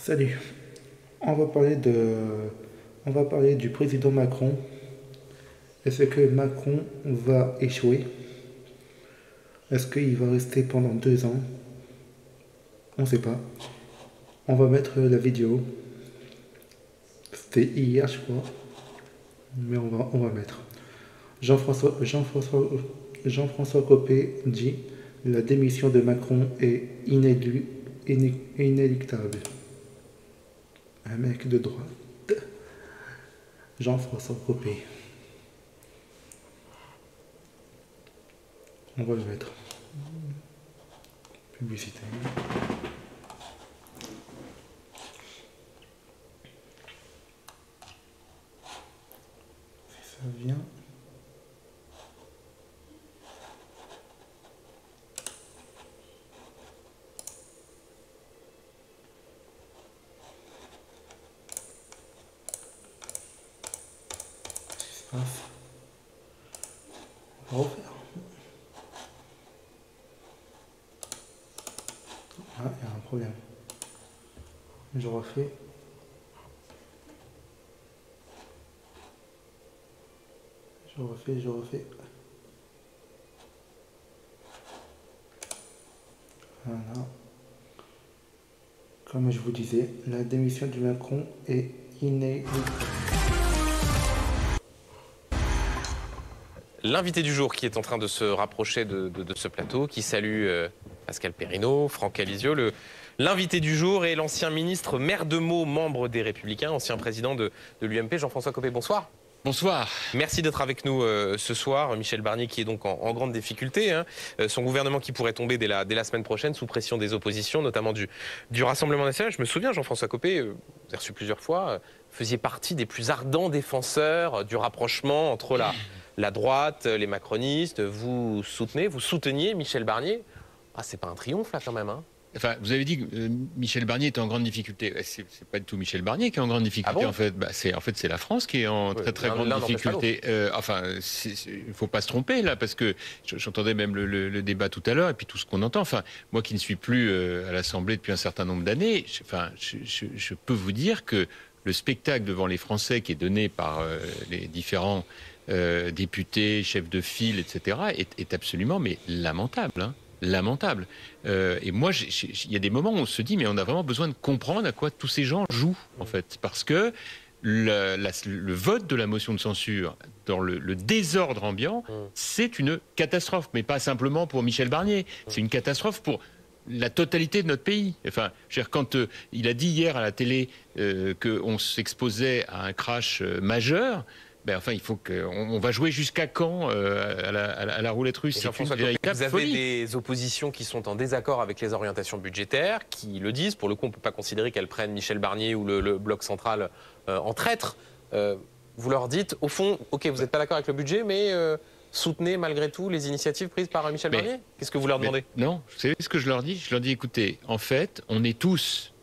Salut. On va parler on va parler du président Macron. Est-ce que Macron va échouer? Est-ce qu'il va rester pendant 2 ans? On ne sait pas. On va mettre la vidéo. C'était hier, je crois. Mais on va mettre. Jean-François Copé dit la démission de Macron est inéluctable. Un mec de droite. Jean-François Copé. On va le mettre. Publicité. Si ça vient. Qu'est-ce qui se passe? On va refaire. Ah, il y a un problème. Je refais. Je refais. Voilà. Comme je vous disais, la démission de Macron est inéluctable. L'invité du jour qui est en train de se rapprocher de ce plateau, qui salue Pascal Perrineau, Franck Alizio. L'invité du jour est l'ancien ministre maire de Meaux, membre des Républicains, ancien président de l'UMP, Jean-François Copé. Bonsoir. Bonsoir. Merci d'être avec nous ce soir. Michel Barnier qui est donc en grande difficulté. Son gouvernement qui pourrait tomber dès la semaine prochaine sous pression des oppositions, notamment du Rassemblement national. Je me souviens, Jean-François Copé, vous avez reçu plusieurs fois, faisiez partie des plus ardents défenseurs du rapprochement entre la droite, les macronistes. Vous souteniez Michel Barnier. Ah, c'est pas un triomphe là quand même, hein? Enfin, vous avez dit que Michel Barnier était en grande difficulté. C'est pas du tout Michel Barnier qui est en grande difficulté. Ah bon? En fait, c'est la France qui est en très grande difficulté. Enfin, il ne faut pas se tromper là, parce que j'entendais même le débat tout à l'heure, et puis tout ce qu'on entend. Enfin, moi qui ne suis plus à l'Assemblée depuis un certain nombre d'années, je peux vous dire que le spectacle devant les Français qui est donné par les différents députés, chefs de file, etc., est absolument lamentable. Hein. Lamentable. Et moi, il y a des moments où on se dit, mais on a vraiment besoin de comprendre à quoi tous ces gens jouent, en fait. Parce que le vote de la motion de censure, dans le désordre ambiant, c'est une catastrophe. Mais pas simplement pour Michel Barnier. C'est une catastrophe pour la totalité de notre pays. Enfin, quand il a dit hier à la télé qu'on s'exposait à un crash majeur, enfin, il faut on va jouer jusqu'à quand à la roulette russe? C'est une véritable vous avez folie. des oppositions qui sont en désaccord avec les orientations budgétaires, qui le disent. Pour le coup, on ne peut pas considérer qu'elles prennent Michel Barnier ou le bloc central en traître. Vous leur dites, au fond, OK, vous n'êtes pas d'accord avec le budget, mais soutenez malgré tout les initiatives prises par Michel Barnier? Qu'est-ce que vous leur demandez? Non, vous savez ce que je leur dis? Je leur dis, écoutez, en fait, on est tous,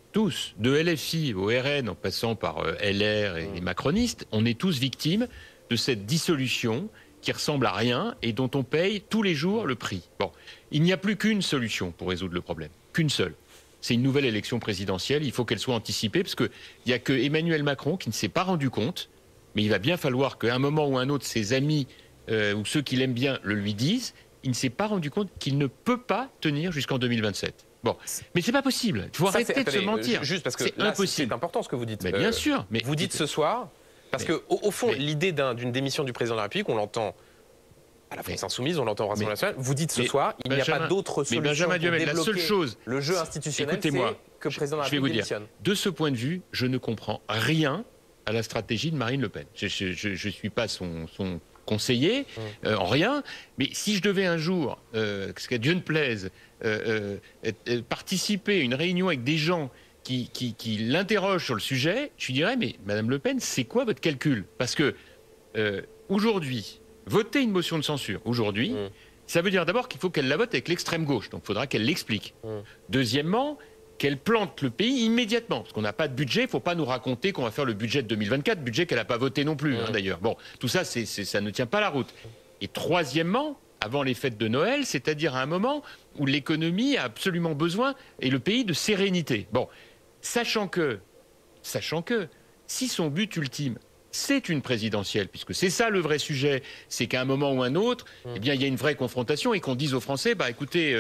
de LFI au RN, en passant par LR et les macronistes, on est tous victimes de cette dissolution qui ressemble à rien et dont on paye tous les jours le prix. Bon, il n'y a plus qu'une solution pour résoudre le problème, qu'une seule. C'est une nouvelle élection présidentielle, il faut qu'elle soit anticipée, parce qu'il n'y a que Emmanuel Macron qui ne s'est pas rendu compte, mais il va bien falloir qu'à un moment ou un autre, ses amis ou ceux qui l'aiment bien le lui disent, il ne s'est pas rendu compte qu'il ne peut pas tenir jusqu'en 2027. Bon, mais c'est pas possible. Il faut arrêter de se mentir. Juste parce que c'est impossible. C'est important ce que vous dites. Mais bien sûr. Mais vous dites ce soir, parce que au fond, l'idée d'une démission du président de la République, on l'entend à la France Insoumise, on l'entend au Rassemblement national. Vous dites ce soir, il n'y a pas d'autre solution pour débloquer la seule chose, le jeu institutionnel, c'est que le président de la République démissionne. De ce point de vue, je ne comprends rien à la stratégie de Marine Le Pen. Je ne suis pas son conseiller, en rien, mais si je devais un jour, qu'à Dieu ne plaise, participer à une réunion avec des gens qui l'interrogent sur le sujet, je lui dirais, mais Madame Le Pen, c'est quoi votre calcul? Parce que aujourd'hui, voter une motion de censure, aujourd'hui, ça veut dire d'abord qu'il faut qu'elle la vote avec l'extrême gauche, donc il faudra qu'elle l'explique. Deuxièmement, qu'elle plante le pays immédiatement, parce qu'on n'a pas de budget, il ne faut pas nous raconter qu'on va faire le budget de 2024, budget qu'elle n'a pas voté non plus, d'ailleurs. Bon, tout ça, ça ne tient pas la route. Et troisièmement, avant les fêtes de Noël, c'est-à-dire à un moment où l'économie a absolument besoin, et le pays, de sérénité. Bon, sachant que, si son but ultime, c'est une présidentielle, puisque c'est ça le vrai sujet, c'est qu'à un moment ou un autre, eh bien, il y a une vraie confrontation et qu'on dise aux Français, bah écoutez,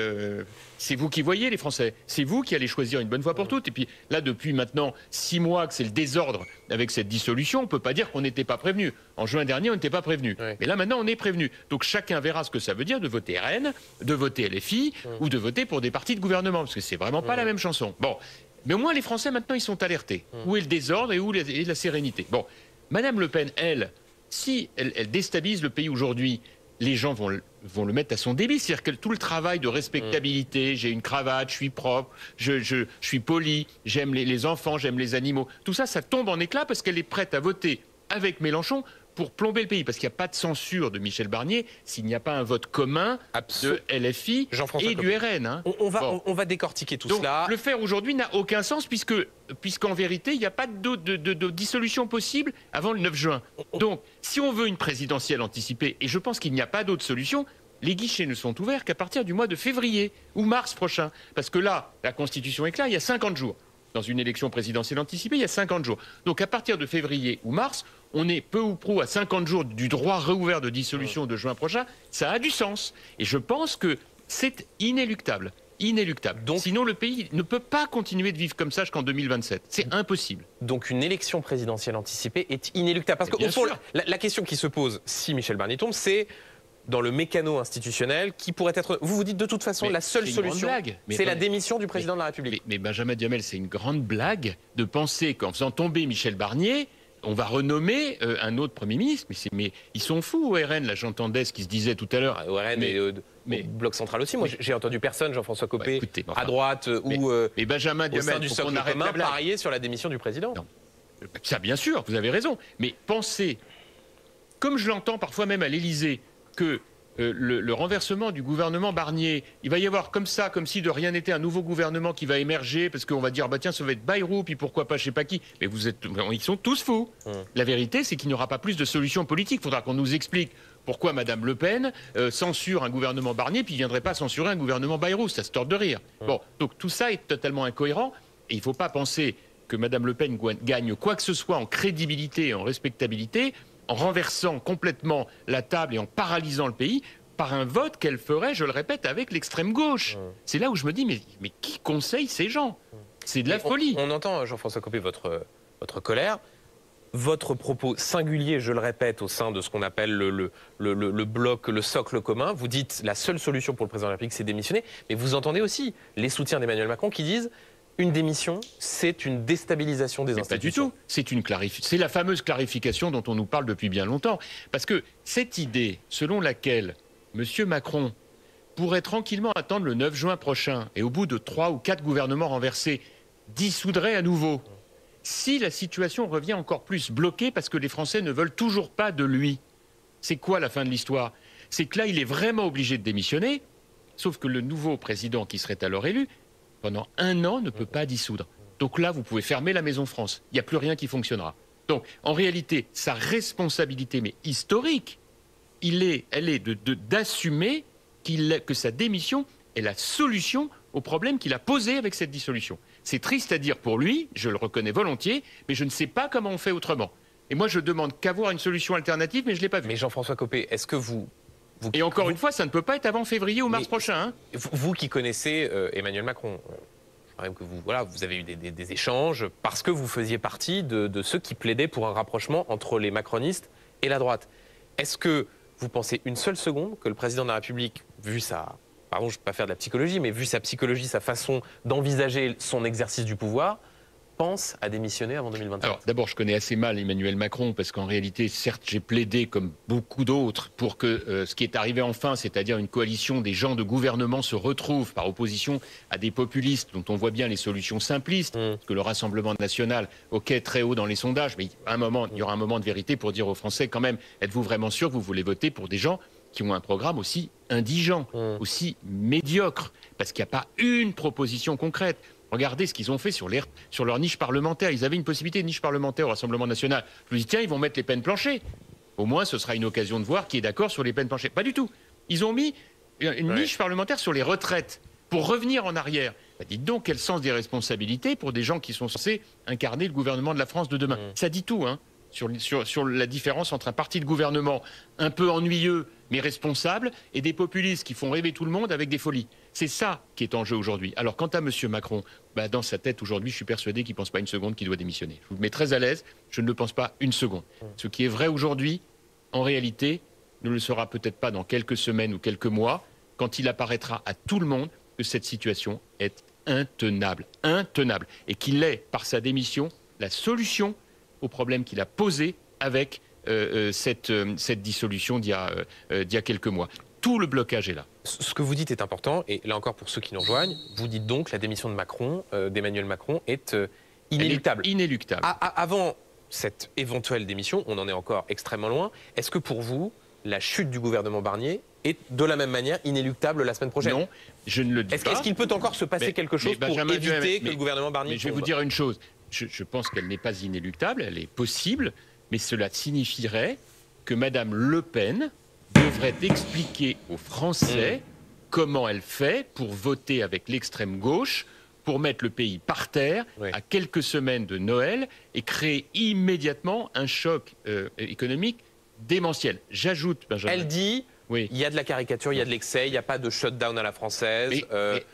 c'est vous qui voyez les Français, c'est vous qui allez choisir une bonne fois pour toutes. Et puis là, depuis maintenant 6 mois que c'est le désordre avec cette dissolution, on ne peut pas dire qu'on n'était pas prévenu. En juin dernier, on n'était pas prévenu. Mais là, maintenant, on est prévenu. Donc chacun verra ce que ça veut dire de voter RN, de voter LFI ou de voter pour des partis de gouvernement, parce que c'est vraiment pas la même chanson. Bon, mais au moins les Français, maintenant, ils sont alertés. Où est le désordre et où est la sérénité? Bon. Madame Le Pen, elle, si elle déstabilise le pays aujourd'hui, les gens vont le mettre à son débit. C'est-à-dire que tout le travail de respectabilité, j'ai une cravate, je suis propre, je suis poli, j'aime les enfants, j'aime les animaux, tout ça, ça tombe en éclats parce qu'elle est prête à voter avec Mélenchon pour plomber le pays. Parce qu'il n'y a pas de censure de Michel Barnier s'il n'y a pas un vote commun de LFI et du RN. Hein. On va décortiquer tout cela. Le faire aujourd'hui n'a aucun sens puisqu'en vérité, il n'y a pas de dissolution possible avant le 9 juin. Donc, si on veut une présidentielle anticipée, et je pense qu'il n'y a pas d'autre solution, les guichets ne sont ouverts qu'à partir du mois de février ou mars prochain. Parce que là, la Constitution est claire, il y a 50 jours. Dans une élection présidentielle anticipée, il y a 50 jours. Donc à partir de février ou mars, on est peu ou prou à 50 jours du droit réouvert de dissolution de juin prochain. Ça a du sens. Et je pense que c'est inéluctable. Inéluctable. Donc, sinon, le pays ne peut pas continuer de vivre comme ça jusqu'en 2027. C'est impossible. Donc une élection présidentielle anticipée est inéluctable. Parce qu'au fond, la question qui se pose, si Michel Barnier tombe, c'est dans le mécano institutionnel qui pourrait être... Vous dites de toute façon, la seule solution, c'est la démission du président de la République. Mais Benjamin Duhamel, c'est une grande blague de penser qu'en faisant tomber Michel Barnier, on va renommer un autre Premier ministre. Mais ils sont fous au RN, là j'entendais ce qui se disait tout à l'heure. Au RN et au Bloc Central aussi. Moi j'ai entendu personne, Jean-François Copé, à droite ou Benjamin Duhamel, au sein du socle commun, parier sur la démission du président. Non. Ça bien sûr, vous avez raison. Mais pensez, comme je l'entends parfois même à l'Élysée, que le renversement du gouvernement Barnier, il va y avoir comme ça, comme si de rien n'était, un nouveau gouvernement qui va émerger, parce qu'on va dire, bah tiens, ça va être Bayrou, puis pourquoi pas je sais pas qui. Mais ils sont tous fous. La vérité, c'est qu'il n'y aura pas plus de solutions politiques. Il faudra qu'on nous explique pourquoi Madame Le Pen censure un gouvernement Barnier, puis il ne viendrait pas censurer un gouvernement Bayrou. Ça se tord de rire. Bon, donc tout ça est totalement incohérent, et il ne faut pas penser que Madame Le Pen gagne quoi que ce soit en crédibilité et en respectabilité en renversant complètement la table et en paralysant le pays par un vote qu'elle ferait, je le répète, avec l'extrême gauche. C'est là où je me dis, mais qui conseille ces gens? C'est de la folie. On entend, Jean-François Copé, votre colère. Votre propos singulier, je le répète, au sein de ce qu'on appelle le bloc, le socle commun. Vous dites la seule solution pour le président de la République, c'est démissionner. Mais vous entendez aussi les soutiens d'Emmanuel Macron qui disent une démission, c'est une déstabilisation des institutions. Pas du tout. C'est la fameuse clarification dont on nous parle depuis bien longtemps. Parce que cette idée selon laquelle M. Macron pourrait tranquillement attendre le 9 juin prochain et au bout de 3 ou 4 gouvernements renversés, dissoudrait à nouveau. Si la situation revient encore plus bloquée parce que les Français ne veulent toujours pas de lui, c'est quoi la fin de l'histoire? C'est que là, il est vraiment obligé de démissionner, sauf que le nouveau président qui serait alors élu, pendant 1 an, ne peut pas dissoudre. Donc là, vous pouvez fermer la Maison France. Il n'y a plus rien qui fonctionnera. Donc, en réalité, sa responsabilité, mais historique, elle est d'assumer que sa démission est la solution au problème qu'il a posé avec cette dissolution. C'est triste à dire pour lui, je le reconnais volontiers, mais je ne sais pas comment on fait autrement. Et moi, je demande qu'avoir une solution alternative, mais je ne l'ai pas vue. Mais Jean-François Copé, est-ce que Et encore une fois, ça ne peut pas être avant février ou mars prochain. Hein. Vous qui connaissez Emmanuel Macron, je crois même que vous avez eu des échanges parce que vous faisiez partie de ceux qui plaidaient pour un rapprochement entre les macronistes et la droite. Est-ce que vous pensez une seule seconde que le président de la République, vu sa... Pardon, je ne vais pas faire de la psychologie, mais vu sa psychologie, sa façon d'envisager son exercice du pouvoir, pense à démissionner avant 2027? Alors, d'abord, je connais assez mal Emmanuel Macron, parce qu'en réalité, certes, j'ai plaidé, comme beaucoup d'autres, pour que ce qui est arrivé enfin, c'est-à-dire une coalition des gens de gouvernement se retrouve par opposition à des populistes dont on voit bien les solutions simplistes, parce que le Rassemblement national, ok, très haut dans les sondages, mais il y aura un moment de vérité pour dire aux Français, quand même, êtes-vous vraiment sûr que vous voulez voter pour des gens qui ont un programme aussi indigent, aussi médiocre, parce qu'il n'y a pas une proposition concrète. Regardez ce qu'ils ont fait sur leur niche parlementaire. Ils avaient une possibilité de niche parlementaire au Rassemblement national. Je me dis, tiens, ils vont mettre les peines planchées. Au moins, ce sera une occasion de voir qui est d'accord sur les peines planchées. Pas du tout. Ils ont mis une niche parlementaire sur les retraites pour revenir en arrière. Bah, dites donc, quel sens des responsabilités pour des gens qui sont censés incarner le gouvernement de la France de demain. Ça dit tout, hein, sur la différence entre un parti de gouvernement un peu ennuyeux mais responsable et des populistes qui font rêver tout le monde avec des folies. C'est ça qui est en jeu aujourd'hui. Alors quant à M. Macron, bah, dans sa tête aujourd'hui, je suis persuadé qu'il ne pense pas une seconde qu'il doit démissionner. Je vous mets très à l'aise, je ne le pense pas une seconde. Ce qui est vrai aujourd'hui, en réalité, ne le sera peut-être pas dans quelques semaines ou quelques mois, quand il apparaîtra à tout le monde que cette situation est intenable, intenable, et qu'il est, par sa démission, la solution au problème qu'il a posé avec cette dissolution d'il y a quelques mois. Tout le blocage est là. Ce que vous dites est important, et là encore pour ceux qui nous rejoignent, vous dites donc que la démission de Macron, d'Emmanuel Macron, est inéluctable. Elle est inéluctable. Avant cette éventuelle démission, on en est encore extrêmement loin. Est-ce que pour vous, la chute du gouvernement Barnier est de la même manière inéluctable la semaine prochaine? Non, je ne le dis pas. Est-ce qu'il peut encore se passer quelque chose pour éviter que le gouvernement Barnier tombe? Je vais vous dire une chose. Je pense qu'elle n'est pas inéluctable, elle est possible, mais cela signifierait que Mme Le Pen devrait expliquer aux Français comment elle fait pour voter avec l'extrême gauche, pour mettre le pays par terre à quelques semaines de Noël et créer immédiatement un choc économique démentiel. J'ajoute, Benjamin. Elle dit, il y a de la caricature, il y a de l'excès, il n'y a pas de shutdown à la française.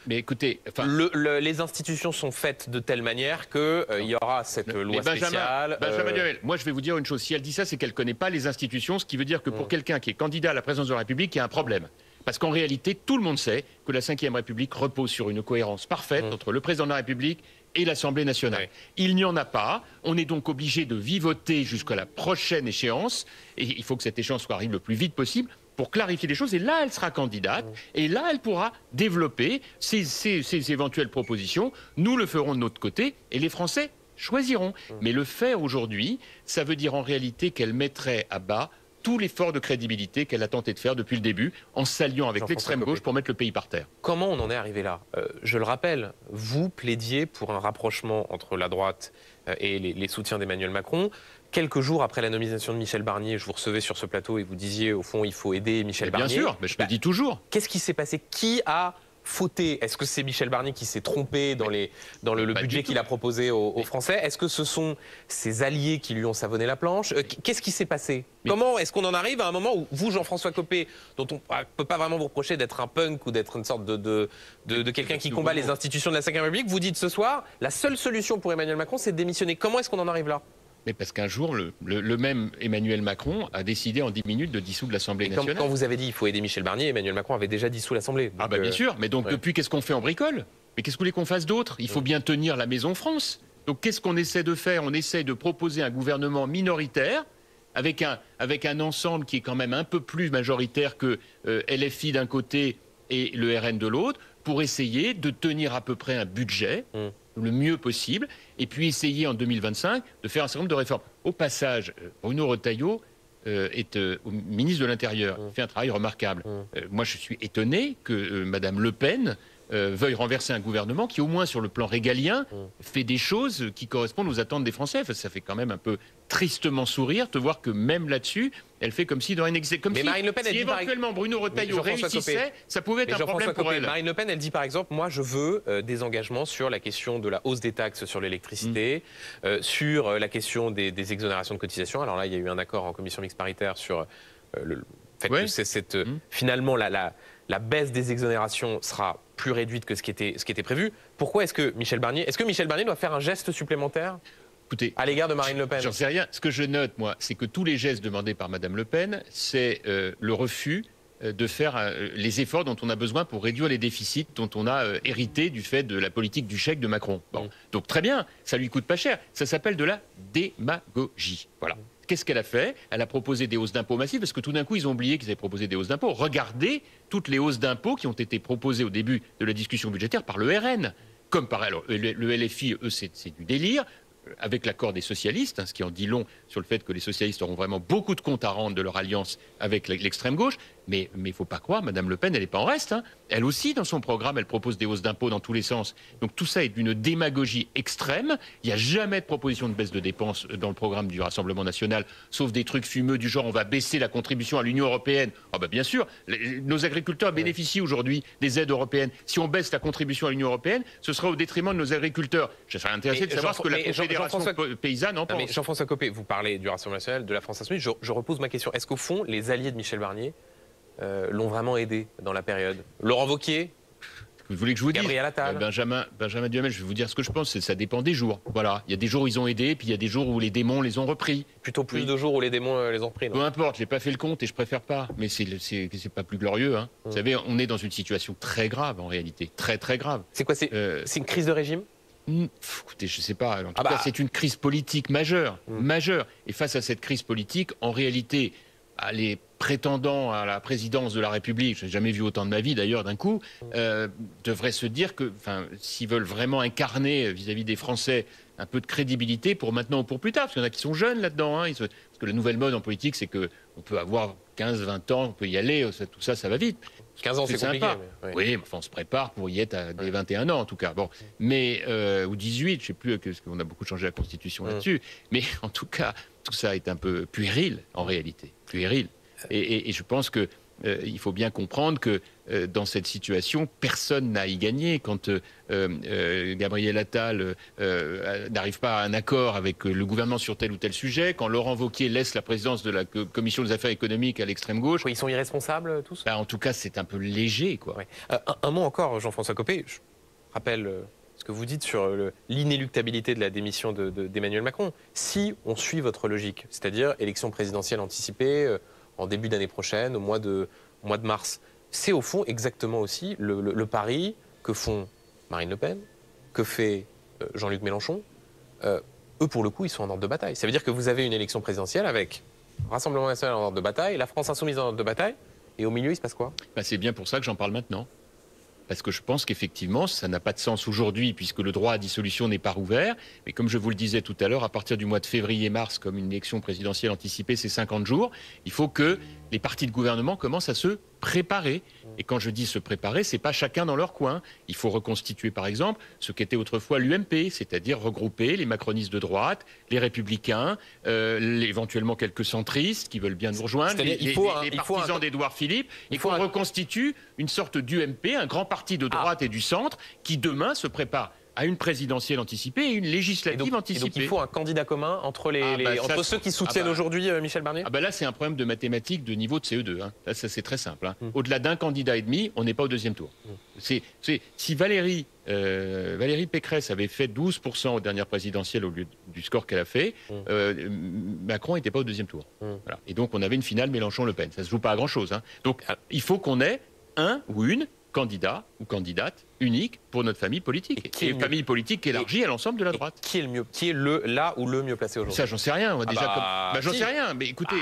Mais écoutez... les institutions sont faites de telle manière qu'il y aura cette loi spéciale. Benjamin Duhamel, moi je vais vous dire une chose. Si elle dit ça, c'est qu'elle ne connaît pas les institutions, ce qui veut dire que pour quelqu'un qui est candidat à la présidence de la République, il y a un problème. Parce qu'en réalité, tout le monde sait que la Ve République repose sur une cohérence parfaite entre le président de la République et l'Assemblée nationale. Il n'y en a pas. On est donc obligé de vivoter jusqu'à la prochaine échéance. Et il faut que cette échéance soit arrive le plus vite possible pour clarifier les choses. Et là, elle sera candidate. Et là, elle pourra développer ses éventuelles propositions. Nous le ferons de notre côté. Et les Français choisiront. Mais le faire aujourd'hui, ça veut dire en réalité qu'elle mettrait à bas tout l'effort de crédibilité qu'elle a tenté de faire depuis le début, en s'alliant avec l'extrême gauche pour mettre le pays par terre. Comment on en est arrivé là? Je le rappelle, vous plaidiez pour un rapprochement entre la droite et les soutiens d'Emmanuel Macron. Quelques jours après la nomination de Michel Barnier, je vous recevais sur ce plateau et vous disiez, au fond, il faut aider Michel Barnier. Bien sûr, mais je le dis toujours. Qu'est-ce qui s'est passé? Qui a fauté? Est-ce que c'est Michel Barnier qui s'est trompé dans le budget qu'il a proposé aux Français? Est-ce que ce sont ses alliés qui lui ont savonné la planche? Qu'est-ce qui s'est passé? Comment est-ce qu'on en arrive à un moment où vous, Jean-François Copé, dont on ne peut pas vraiment vous reprocher d'être un punk ou d'être une sorte de quelqu'un qui combat les institutions de la Ve République, vous dites ce soir, la seule solution pour Emmanuel Macron, c'est de démissionner. Comment est-ce qu'on en arrive là? Mais parce qu'un jour, le même Emmanuel Macron a décidé en 10 minutes de dissoudre l'Assemblée nationale. Quand vous avez dit qu'il faut aider Michel Barnier, Emmanuel Macron avait déjà dissous l'Assemblée. Ah bah bien sûr, mais donc depuis, qu'est-ce qu'on fait? En bricole? Mais qu'est-ce que vous voulez qu'on fasse d'autre? Il faut bien tenir la maison France. Donc qu'est-ce qu'on essaie de faire? On essaie de proposer un gouvernement minoritaire, avec un ensemble qui est quand même un peu plus majoritaire que LFI d'un côté et le RN de l'autre, pour essayer de tenir à peu près un budget le mieux possible, et puis essayer en 2025 de faire un certain nombre de réformes. Au passage, Bruno Retailleau est ministre de l'Intérieur, il fait un travail remarquable. Moi, je suis étonné que Madame Le Pen veuille renverser un gouvernement qui, au moins sur le plan régalien, fait des choses qui correspondent aux attentes des Français. Enfin, ça fait quand même un peu tristement sourire de voir que même là-dessus, elle fait comme si dans un excès. Comme mais si, Marine Le Pen, si éventuellement Bruno Retailleau réussissait, ça pouvait être un problème pour elle. Marine Le Pen, elle dit par exemple, moi je veux des engagements sur la question de la hausse des taxes sur l'électricité, sur la question des exonérations de cotisations. Alors là, il y a eu un accord en commission mixte paritaire sur le fait que finalement la baisse des exonérations sera plus réduite que ce qui était prévu. Pourquoi est-ce que Michel Barnier doit faire un geste supplémentaire à l'égard de Marine Le Pen? J'en sais rien. Ce que je note, moi, c'est que tous les gestes demandés par Madame Le Pen, c'est le refus de faire les efforts dont on a besoin pour réduire les déficits dont on a hérité du fait de la politique du chèque de Macron. Bon. Donc très bien, ça lui coûte pas cher. Ça s'appelle de la démagogie. Voilà. Qu'est-ce qu'elle a fait? Elle a proposé des hausses d'impôts massives, parce que tout d'un coup, ils ont oublié qu'ils avaient proposé des hausses d'impôts. Regardez toutes les hausses d'impôts qui ont été proposées au début de la discussion budgétaire par le RN. Comme par alors, le LFI, eux, c'est du délire, avec l'accord des socialistes, ce qui en dit long sur le fait que les socialistes auront vraiment beaucoup de comptes à rendre de leur alliance avec l'extrême gauche. Mais il ne faut pas croire, Mme Le Pen, elle n'est pas en reste. Hein. Elle aussi, dans son programme, elle propose des hausses d'impôts dans tous les sens. Donc tout ça est d'une démagogie extrême. Il n'y a jamais de proposition de baisse de dépenses dans le programme du Rassemblement national, sauf des trucs fumeux du genre on va baisser la contribution à l'Union européenne. Ah bah bien sûr, nos agriculteurs bénéficient aujourd'hui des aides européennes. Si on baisse la contribution à l'Union européenne, ce sera au détriment de nos agriculteurs. Je serais intéressé de savoir ce que la Confédération paysanne en pense. Mais Jean-François Copé, vous parlez du Rassemblement national, de la France insoumise. Je repose ma question. Est-ce qu'au fond, les alliés de Michel Barnier l'ont vraiment aidé dans la période? Laurent Wauquiez, vous voulez que je vous dise, Gabriel Attal, Benjamin Duhamel, je vais vous dire ce que je pense, ça dépend des jours. Voilà, il y a des jours où ils ont aidé, puis il y a des jours où les démons les ont repris. Plutôt plus de jours où les démons les ont repris, non? Peu importe, j'ai pas fait le compte et je préfère pas, mais c'est pas plus glorieux. Hein. Vous savez, on est dans une situation très grave en réalité, très très grave. C'est quoi? C'est une crise de régime? Écoutez, je sais pas. En tout cas, c'est une crise politique majeure, majeure. Et face à cette crise politique, en réalité, les prétendants à la présidence de la République, je n'ai jamais vu autant de ma vie d'ailleurs d'un coup, devraient se dire que, s'ils veulent vraiment incarner vis-à-vis des Français un peu de crédibilité pour maintenant ou pour plus tard, parce qu'il y en a qui sont jeunes là-dedans, hein, parce que la nouvelle mode en politique, c'est qu'on peut avoir 15, 20 ans, on peut y aller, tout ça, ça va vite. 15 ans, c'est compliqué. Mais, oui, mais on se prépare pour y être à des 21 ans en tout cas. Bon, mais ou 18, je ne sais plus, parce qu'on a beaucoup changé la Constitution là-dessus. Mais en tout cas, tout ça est un peu puéril en réalité, puéril. Et je pense que il faut bien comprendre que dans cette situation, personne n'a à y gagner. Quand Gabriel Attal n'arrive pas à un accord avec le gouvernement sur tel ou tel sujet, quand Laurent Wauquiez laisse la présidence de la Commission des affaires économiques à l'extrême gauche... Ils sont irresponsables tous? En tout cas, c'est un peu léger, quoi. Ouais. Un mot encore, Jean-François Copé. Je rappelle ce que vous dites sur l'inéluctabilité de la démission d'Emmanuel Macron. Si on suit votre logique, c'est-à-dire élection présidentielle anticipée en début d'année prochaine, au mois de mars, c'est au fond exactement aussi le pari que font Marine Le Pen, que fait Jean-Luc Mélenchon. Eux, pour le coup, ils sont en ordre de bataille. Ça veut dire que vous avez une élection présidentielle avec Rassemblement national en ordre de bataille, la France insoumise en ordre de bataille, et au milieu, il se passe quoi? C'est bien pour ça que j'en parle maintenant. Parce que je pense qu'effectivement, ça n'a pas de sens aujourd'hui, puisque le droit à dissolution n'est pas rouvert. Mais comme je vous le disais tout à l'heure, à partir du mois de février-mars, comme une élection présidentielle anticipée, c'est 50 jours, il faut que les partis de gouvernement commencent à se préparer. Et quand je dis se préparer, c'est pas chacun dans leur coin. Il faut reconstituer, par exemple, ce qu'était autrefois l'UMP, c'est-à-dire regrouper les macronistes de droite, les républicains, éventuellement quelques centristes qui veulent bien nous rejoindre, les partisans d'Édouard Philippe, et qu'on reconstitue une sorte d'UMP, un grand parti de droite et du centre, qui demain se prépare à une présidentielle anticipée et une législative anticipée. Et donc il faut un candidat commun entre, entre ceux qui soutiennent aujourd'hui Michel Barnier? Là, c'est un problème de mathématiques de niveau de CE2. Hein. Là, ça, c'est très simple. Hein. Au-delà d'un candidat et demi, on n'est pas au deuxième tour. Si Valérie Pécresse avait fait 12% aux dernières présidentielles au lieu du score qu'elle a fait, Macron n'était pas au deuxième tour. Voilà. Et donc, on avait une finale Mélenchon-Le Pen. Ça ne se joue pas à grand-chose. Hein. Donc, il faut qu'on ait un ou une candidat ou candidate unique pour notre famille politique. Et une famille politique élargie à l'ensemble de la droite. Qui est le mieux? Qui est là ou le mieux placé aujourd'hui? Ça, j'en sais rien. J'en sais rien, mais écoutez...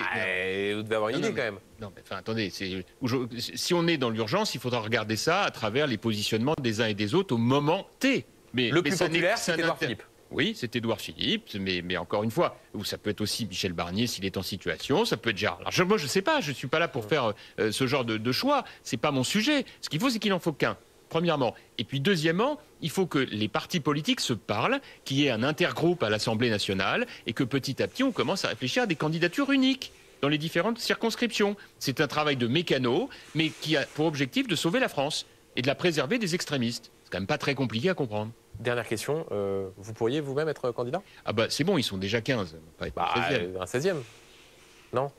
vous devez avoir une idée quand même. Non, mais attendez, si on est dans l'urgence, il faudra regarder ça à travers les positionnements des uns et des autres au moment T. Le plus populaire, c'est Édouard Philippe. Oui, c'est Édouard Philippe, mais encore une fois, ça peut être aussi Michel Barnier s'il est en situation, ça peut être Gérard Larcher. Moi, je ne sais pas, je ne suis pas là pour faire ce genre de choix, ce n'est pas mon sujet. Ce qu'il faut, c'est qu'il n'en faut qu'un, premièrement. Et puis, deuxièmement, il faut que les partis politiques se parlent, qu'il y ait un intergroupe à l'Assemblée nationale et que petit à petit, on commence à réfléchir à des candidatures uniques dans les différentes circonscriptions. C'est un travail de mécano, mais qui a pour objectif de sauver la France et de la préserver des extrémistes. C'est quand même pas très compliqué à comprendre. Dernière question, vous pourriez vous-même être candidat? C'est bon, ils sont déjà 15. Pas être 16e. Un 16e. Non?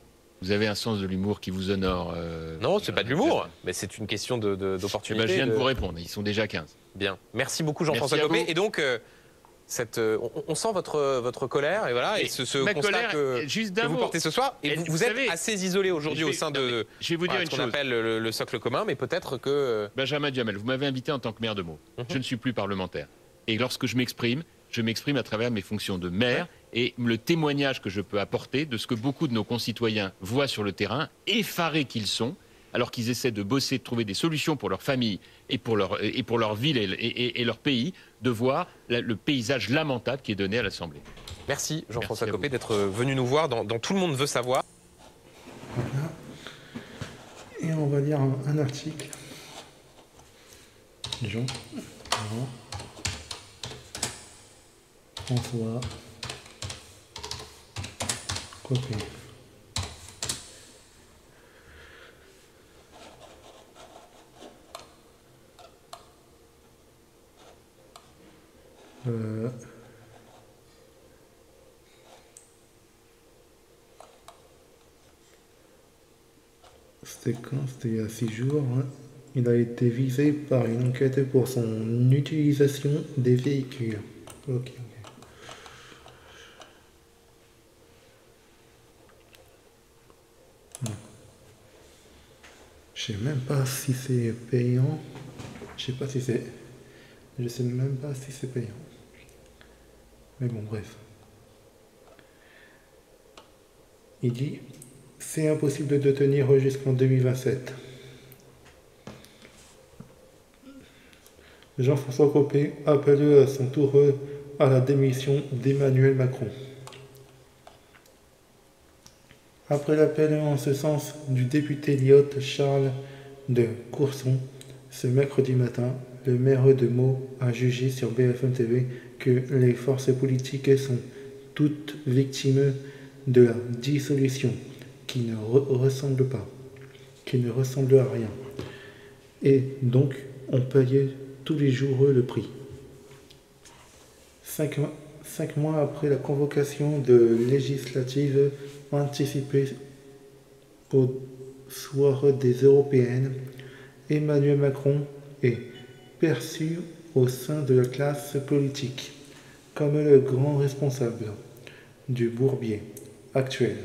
Vous avez un sens de l'humour qui vous honore. Non, c'est pas de l'humour, mais c'est une question d'opportunité. Je viens de vous répondre, ils sont déjà 15. Bien. Merci beaucoup Jean-François Copé. Et donc, on sent votre colère et voilà, et ce constat que vous portez ce soir. Et vous êtes assez isolé aujourd'hui au sein de ce qu'on appelle le socle commun, mais peut-être que... Benjamin Duhamel, vous m'avez invité en tant que maire de Meaux. Je ne suis plus parlementaire. Et lorsque je m'exprime à travers mes fonctions de maire et le témoignage que je peux apporter de ce que beaucoup de nos concitoyens voient sur le terrain, effarés qu'ils sont, alors qu'ils essaient de bosser, de trouver des solutions pour leur famille et pour leur ville et leur pays, de voir le paysage lamentable qui est donné à l'Assemblée. Merci Jean-François Copé d'être venu nous voir dans Tout le monde veut savoir. Voilà. Et et on va lire un article. Jean, François Copé. C'était quand? C'était il y a 6 jours. Hein. Il a été visé par une enquête pour son utilisation des véhicules. Ok. Je sais même pas si c'est payant. Je sais pas si c'est. Je sais même pas si c'est payant. Mais bon, bref. Il dit c'est impossible de tenir jusqu'en 2027. Jean-François Copé appelle à son tour à la démission d'Emmanuel Macron. Après l'appel en ce sens du député Lyot Charles de Courson, ce mercredi matin, le maire de Meaux a jugé sur BFM TV que les forces politiques sont toutes victimes de la dissolution, qui ne ressemble à rien. Et donc, on payait tous les jours le prix. 5 mois après la convocation de législatives anticipée au soir des européennes, Emmanuel Macron est perçu au sein de la classe politique comme le grand responsable du bourbier actuel,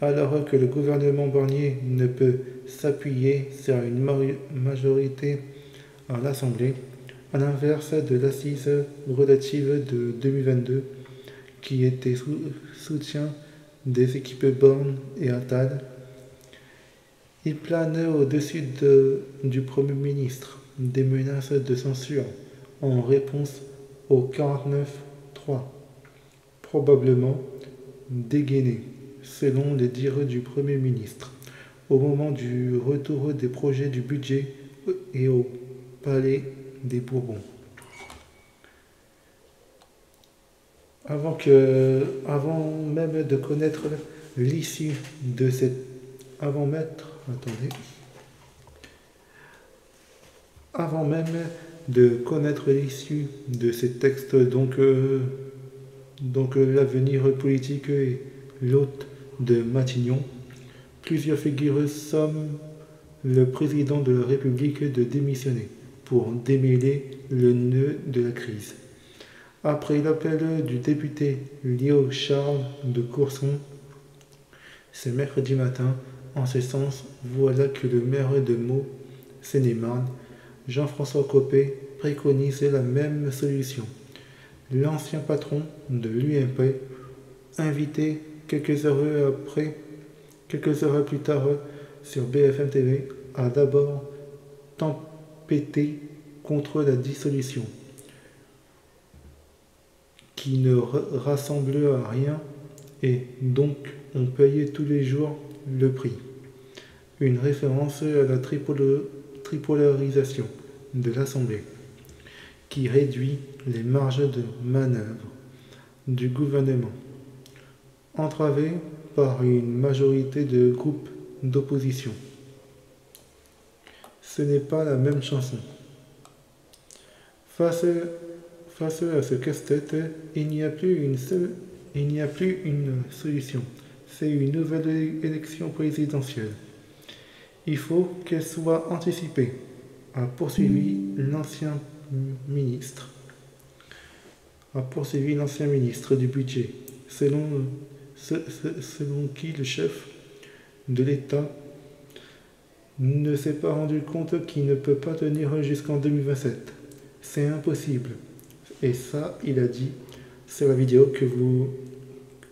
alors que le gouvernement Barnier ne peut s'appuyer sur une majorité à l'Assemblée, à l'inverse de l'assise relative de 2022 qui était soutien des équipes Borne et Attal. Il plane au-dessus du Premier ministre des menaces de censure en réponse au 49-3, probablement dégainé, selon les dires du Premier ministre, au moment du retour des projets du budget et au Palais des Bourbons. Avant même de connaître l'issue de cette... Avant même de connaître l'issue de ces textes, donc l'avenir politique et l'hôte de Matignon, plusieurs figures somment le président de la République de démissionner pour démêler le nœud de la crise. Après l'appel du député Lyot Charles de Courson, ce mercredi matin, en ce sens, voilà que le maire de Meaux, Seine-et-Marne, Jean-François Copé, préconisait la même solution. L'ancien patron de l'UMP, invité quelques heures plus tard sur BFM TV, a d'abord tempêté contre la dissolution, qui ne rassemble à rien et donc on payait tous les jours le prix. Une référence à la tripolarisation de l'Assemblée, qui réduit les marges de manœuvre du gouvernement, entravé par une majorité de groupes d'opposition. Ce n'est pas la même chanson. Face à ce casse-tête, il n'y a plus une solution. C'est une nouvelle élection présidentielle. Il faut qu'elle soit anticipée, a poursuivi l'ancien ministre du budget, selon qui le chef de l'État ne s'est pas rendu compte qu'il ne peut pas tenir jusqu'en 2027. C'est impossible. Et ça, il a dit sur la vidéo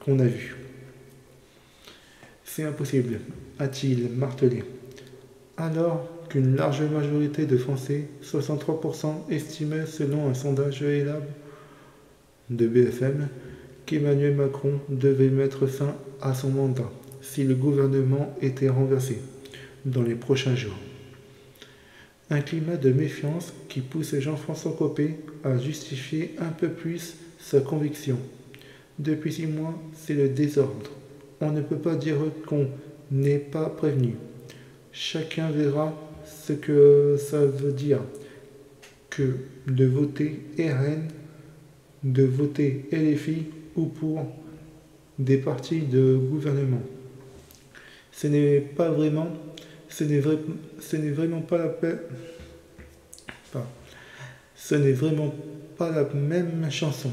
qu'on a vue. C'est impossible, a-t-il martelé. Alors qu'une large majorité de Français, 63%, estimaient, selon un sondage ELAB de BFM, qu'Emmanuel Macron devait mettre fin à son mandat si le gouvernement était renversé. dans les prochains jours. Un climat de méfiance qui pousse Jean-François Copé à justifier un peu plus sa conviction. Depuis 6 mois, c'est le désordre. On ne peut pas dire qu'on n'est pas prévenu. Chacun verra ce que ça veut dire que de voter RN, de voter LFI ou pour des partis de gouvernement. Ce n'est vraiment pas la peine. Ce n'est vraiment pas la même chanson.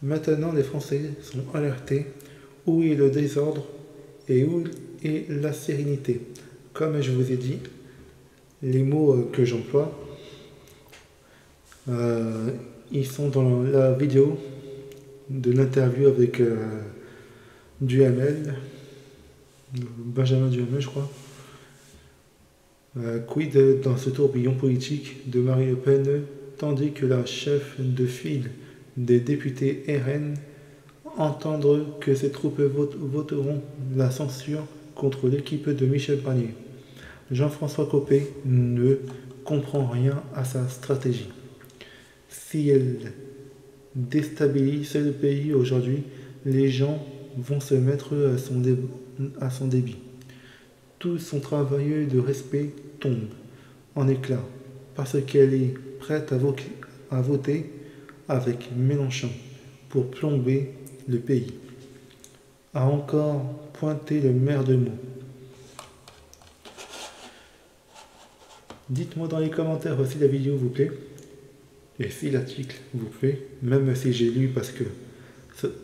Maintenant, les Français sont alertés. Où est le désordre et où est la sérénité? Comme je vous ai dit, les mots que j'emploie, ils sont dans la vidéo de l'interview avec Duhamel, Benjamin Duhamel, je crois. Quid dans ce tourbillon politique de Marine Le Pen, tandis que la chef de file des députés RN entendre que ces troupes voteront la censure contre l'équipe de Michel Barnier. Jean-François Copé ne comprend rien à sa stratégie. Si elle déstabilise le pays aujourd'hui, les gens vont se mettre à son débit. Tout son travail de respect tombe en éclats parce qu'elle est prête à voter avec Mélenchon pour plomber le pays. A encore pointé le maire de Meaux. Dites-moi dans les commentaires si la vidéo vous plaît et si l'article vous plaît, même si j'ai lu parce que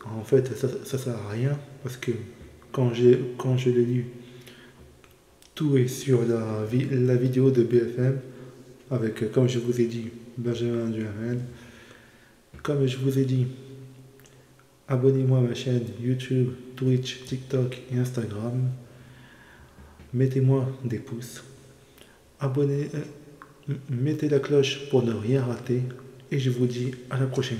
en fait ça sert à rien parce que quand je l'ai lu, tout est sur la vidéo de BFM avec, comme je vous ai dit, Benjamin Duhamel. Comme je vous ai dit, abonnez-moi à ma chaîne YouTube, Twitch, TikTok et Instagram. Mettez-moi des pouces. Mettez la cloche pour ne rien rater. Et je vous dis à la prochaine.